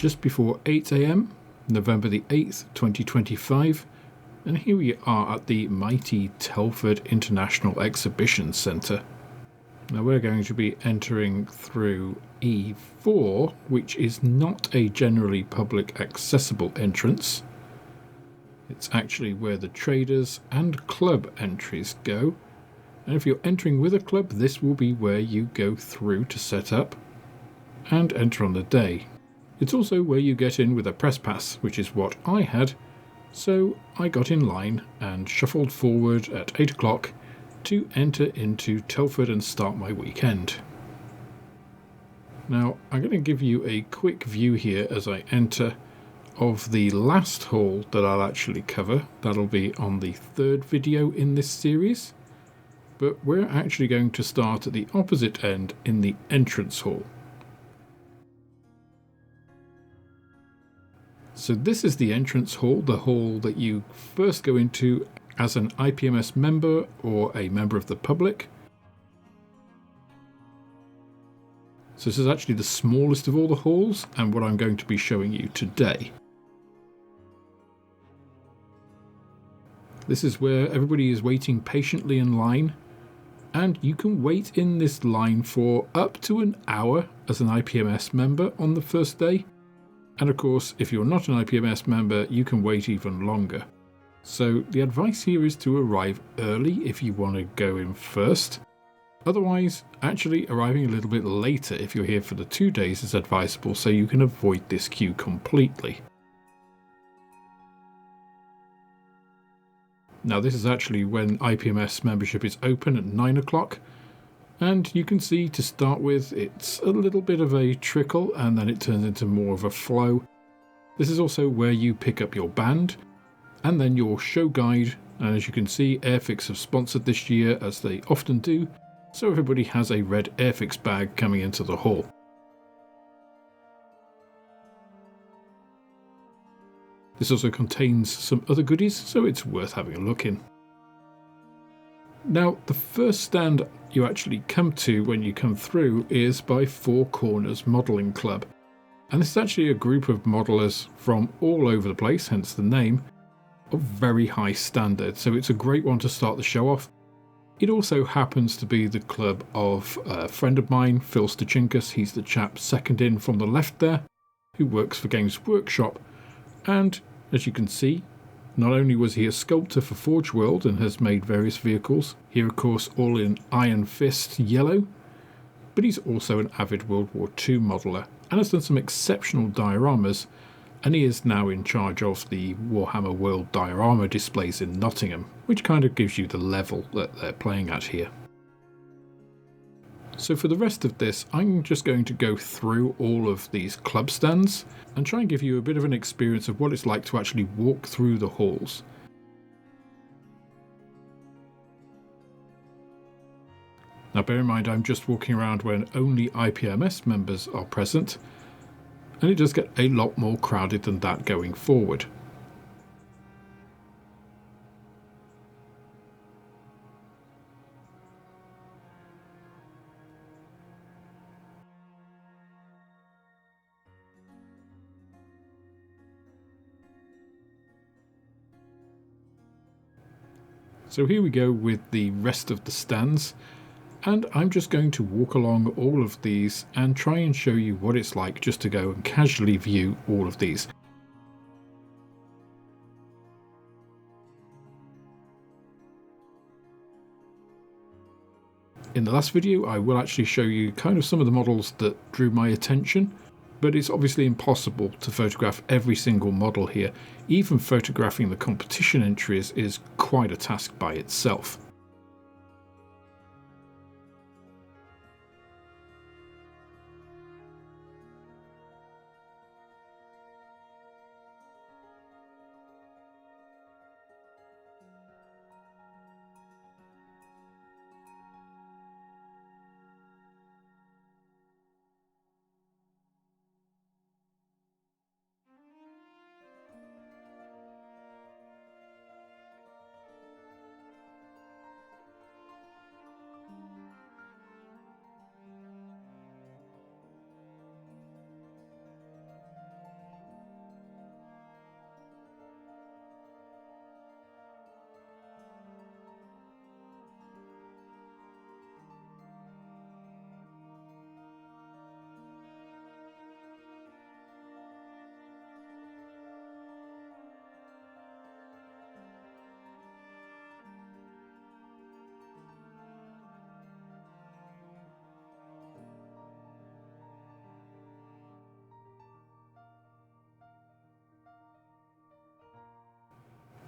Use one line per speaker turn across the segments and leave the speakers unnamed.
just before 8 AM, November the 8th, 2025, and here we are at the mighty Telford International Exhibition Centre. Now we're going to be entering through E4, which is not a generally public accessible entrance. It's actually where the traders and club entries go, and if you're entering with a club, this will be where you go through to set up and enter on the day. It's also where you get in with a press pass, which is what I had, so I got in line and shuffled forward at 8 o'clock to enter into Telford and start my weekend. Now I'm going to give you a quick view here as I enter of the last hall that I'll actually cover. That'll be on the third video in this series, but we're actually going to start at the opposite end in the entrance hall. So this is the entrance hall, the hall that you first go into as an IPMS member or a member of the public. So this is actually the smallest of all the halls and what I'm going to be showing you today. This is where everybody is waiting patiently in line, and you can wait in this line for up to an hour as an IPMS member on the first day. And of course, if you're not an IPMS member, you can wait even longer. So the advice here is to arrive early if you want to go in first. Otherwise, actually arriving a little bit later if you're here for the 2 days is advisable, so you can avoid this queue completely. Now this is actually when IPMS membership is open at 9 o'clock. And you can see to start with it's a little bit of a trickle and then it turns into more of a flow. This is also where you pick up your band and then your show guide, and as you can see Airfix have sponsored this year as they often do, so everybody has a red Airfix bag coming into the hall. This also contains some other goodies, so it's worth having a look in. Now the first stand you actually come to when you come through is by Four Corners Modelling Club, and this is actually a group of modellers from all over the place, hence the name, of very high standard, so it's a great one to start the show off. It also happens to be the club of a friend of mine, Phil Stachinkas. He's the chap second in from the left there, who works for Games Workshop, and as you can see, not only was he a sculptor for Forge World and has made various vehicles, here of course all in Iron Fist yellow, but he's also an avid World War II modeller and has done some exceptional dioramas, and he is now in charge of the Warhammer World diorama displays in Nottingham, which kind of gives you the level that they're playing at here. So for the rest of this, I'm just going to go through all of these club stands and try and give you a bit of an experience of what it's like to actually walk through the halls. Now bear in mind I'm just walking around when only IPMS members are present, and it does get a lot more crowded than that going forward. So here we go with the rest of the stands, and I'm just going to walk along all of these and try and show you what it's like just to go and casually view all of these. In the last video I will actually show you kind of some of the models that drew my attention, but it's obviously impossible to photograph every single model here. Even photographing the competition entries is quite a task by itself.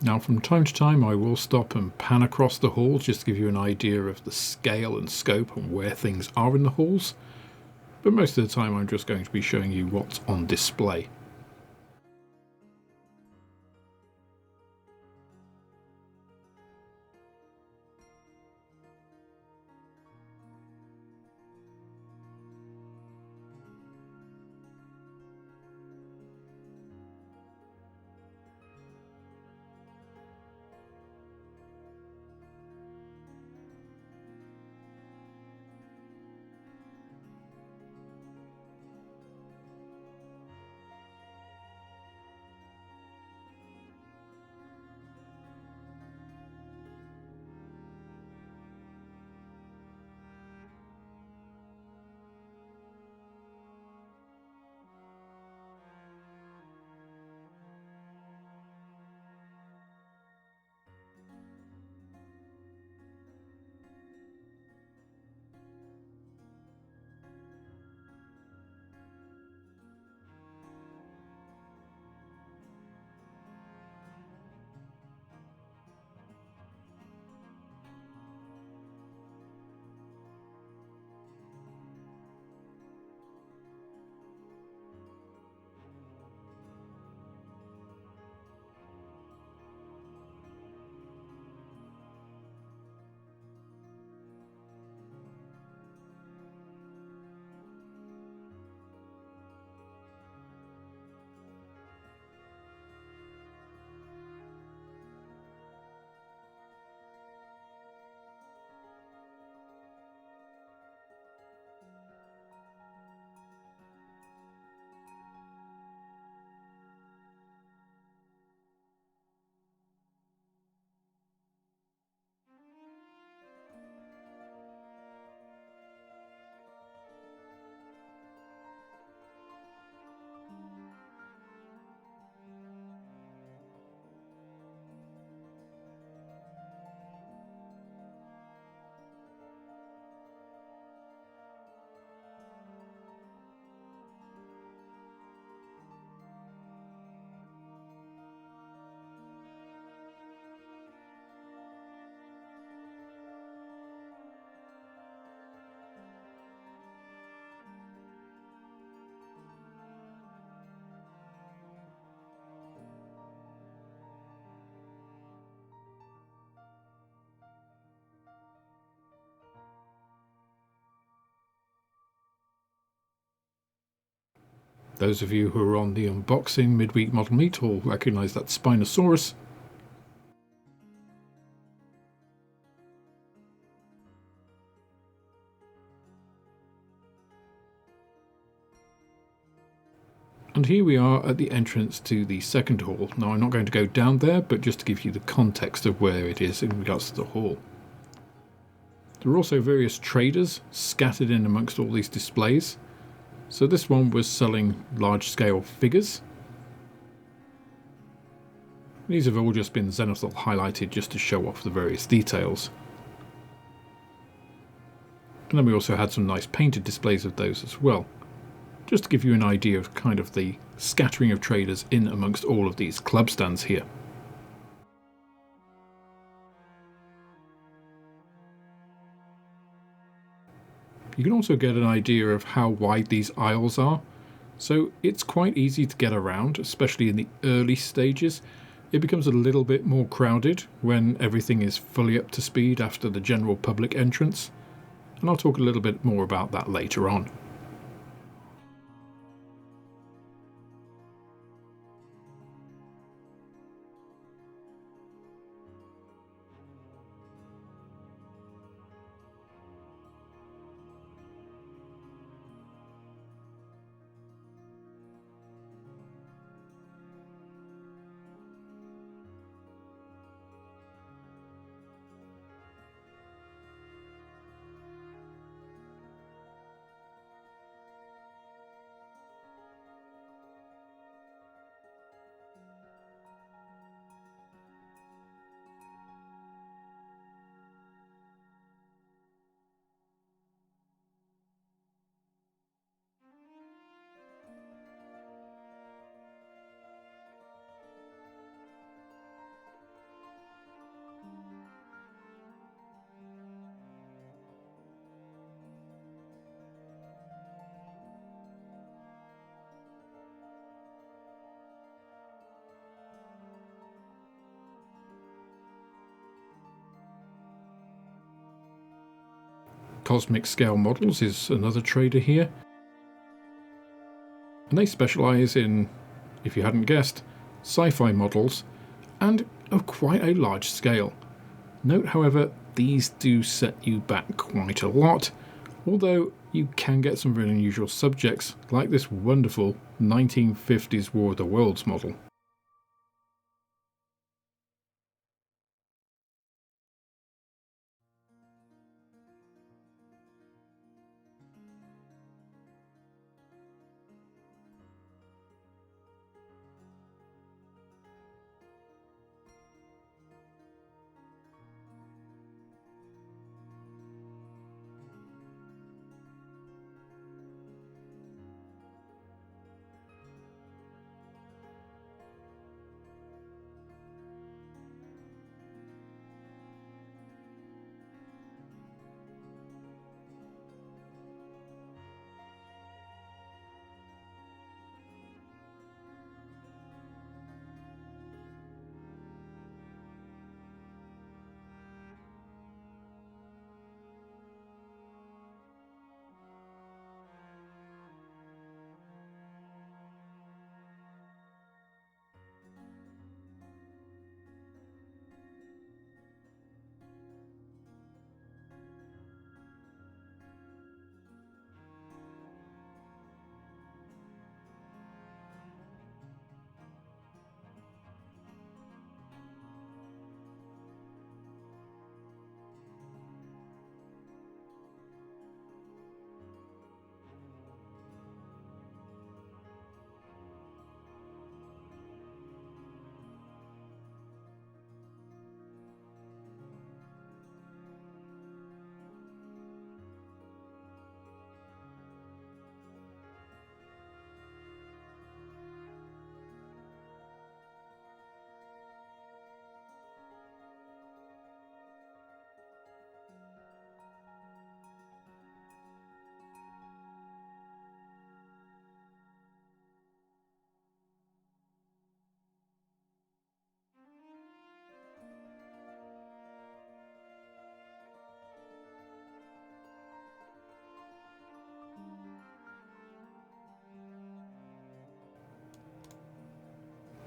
Now from time to time I will stop and pan across the halls just to give you an idea of the scale and scope and where things are in the halls, but most of the time I'm just going to be showing you what's on display. Those of you who are on the unboxing midweek model meet will recognise that Spinosaurus. And here we are at the entrance to the second hall. Now I'm not going to go down there, but just to give you the context of where it is in regards to the hall. There are also various traders scattered in amongst all these displays. So this one was selling large-scale figures. These have all just been zenithal highlighted just to show off the various details. And then we also had some nice painted displays of those as well, just to give you an idea of kind of the scattering of traders in amongst all of these club stands here. You can also get an idea of how wide these aisles are. So it's quite easy to get around, especially in the early stages. It becomes a little bit more crowded when everything is fully up to speed after the general public entrance. And I'll talk a little bit more about that later on. Cosmic Scale Models is another trader here, and they specialise in, if you hadn't guessed, sci-fi models and of quite a large scale. Note, however, these do set you back quite a lot, although you can get some really unusual subjects like this wonderful 1950s War of the Worlds model.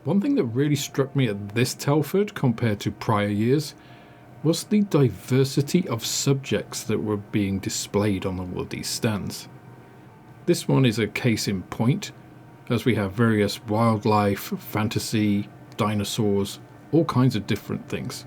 One thing that really struck me at this Telford compared to prior years was the diversity of subjects that were being displayed on all of these stands. This one is a case in point, as we have various wildlife, fantasy, dinosaurs, all kinds of different things.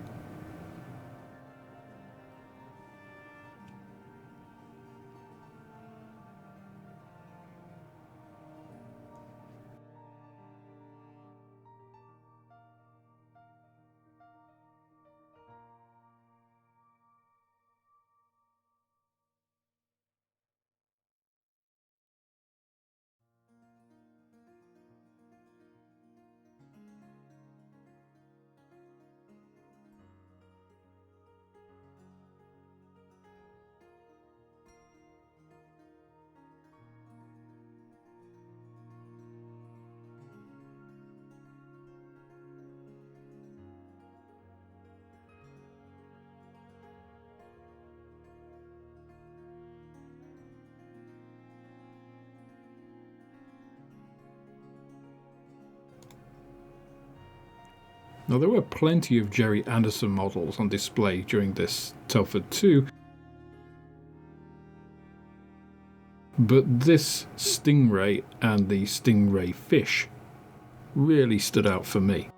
Now, there were plenty of Jerry Anderson models on display during this Telford too, but this stingray and the stingray fish really stood out for me.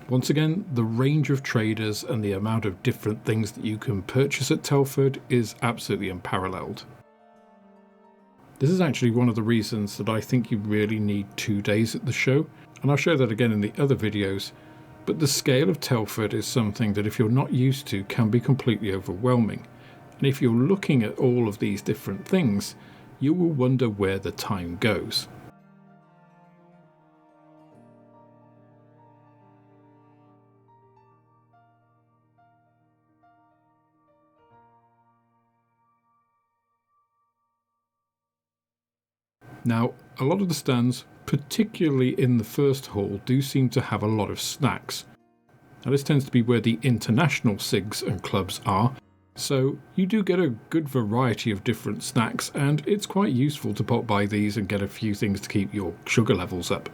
Once again, the range of traders and the amount of different things that you can purchase at Telford is absolutely unparalleled. This is actually one of the reasons that I think you really need 2 days at the show, and I'll show that again in the other videos, but the scale of Telford is something that if you're not used to can be completely overwhelming, and if you're looking at all of these different things, you will wonder where the time goes. Now, a lot of the stands, particularly in the first hall, do seem to have a lot of snacks. Now, this tends to be where the international SIGs and clubs are, so you do get a good variety of different snacks, and it's quite useful to pop by these and get a few things to keep your sugar levels up.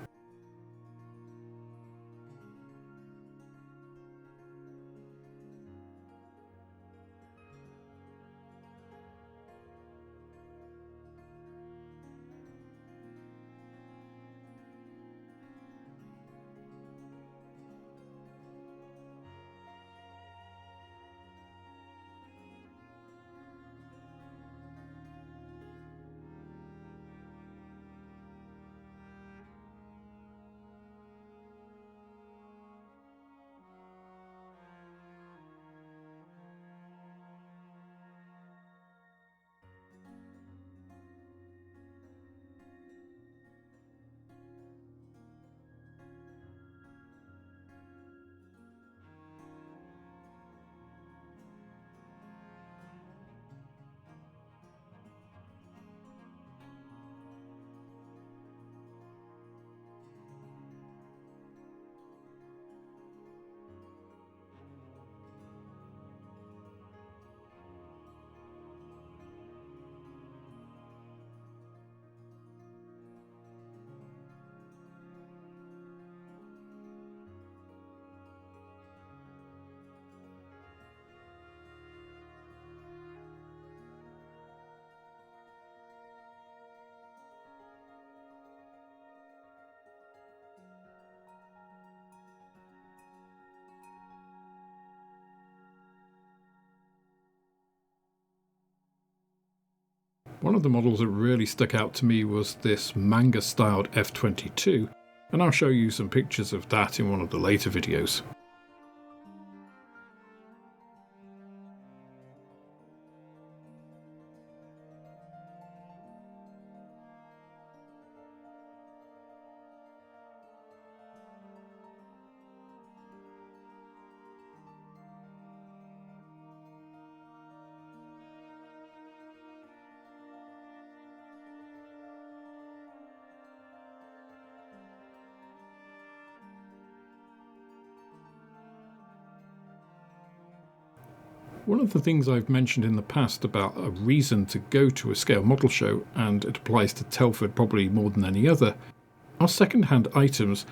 One of the models that really stuck out to me was this manga-styled F-22, and I'll show you some pictures of that in one of the later videos. One of the things I've mentioned in the past about a reason to go to a scale model show, and it applies to Telford probably more than any other, are second-hand items,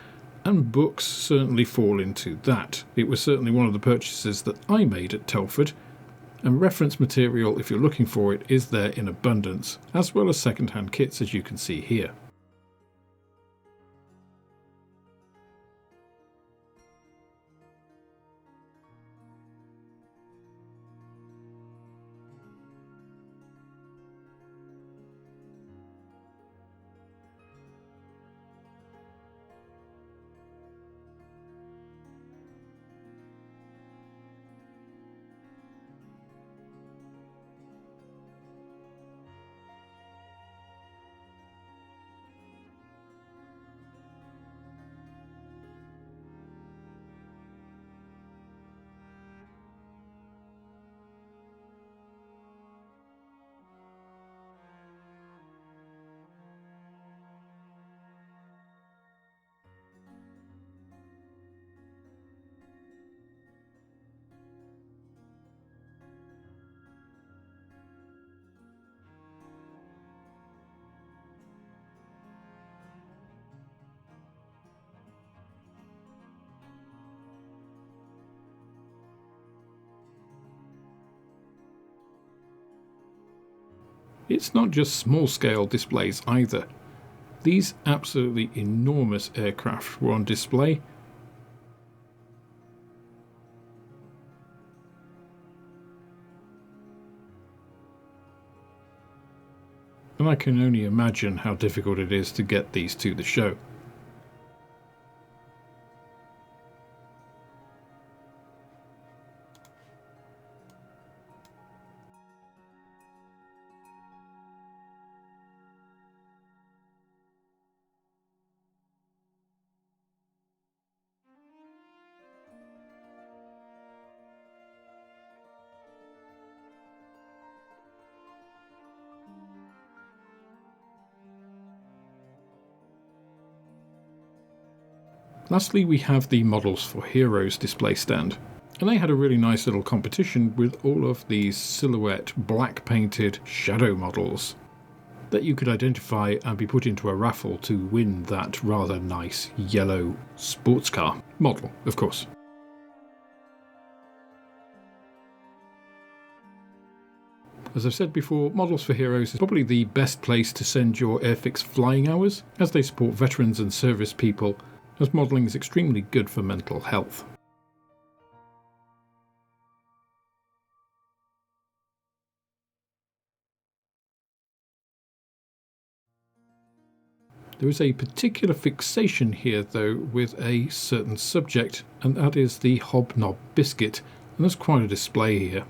and books certainly fall into that. It was certainly one of the purchases that I made at Telford, and reference material, if you're looking for it, is there in abundance, as well as second-hand kits, as you can see here. It's not just small-scale displays either. These absolutely enormous aircraft were on display, and I can only imagine how difficult it is to get these to the show. Lastly, we have the Models for Heroes display stand, and they had a really nice little competition with all of these silhouette black painted shadow models that you could identify and be put into a raffle to win that rather nice yellow sports car model, of course. As I've said before, Models for Heroes is probably the best place to send your Airfix flying hours, as they support veterans and service people, as modelling is extremely good for mental health. There is a particular fixation here though with a certain subject, and that is the hobnob biscuit, and there's quite a display here.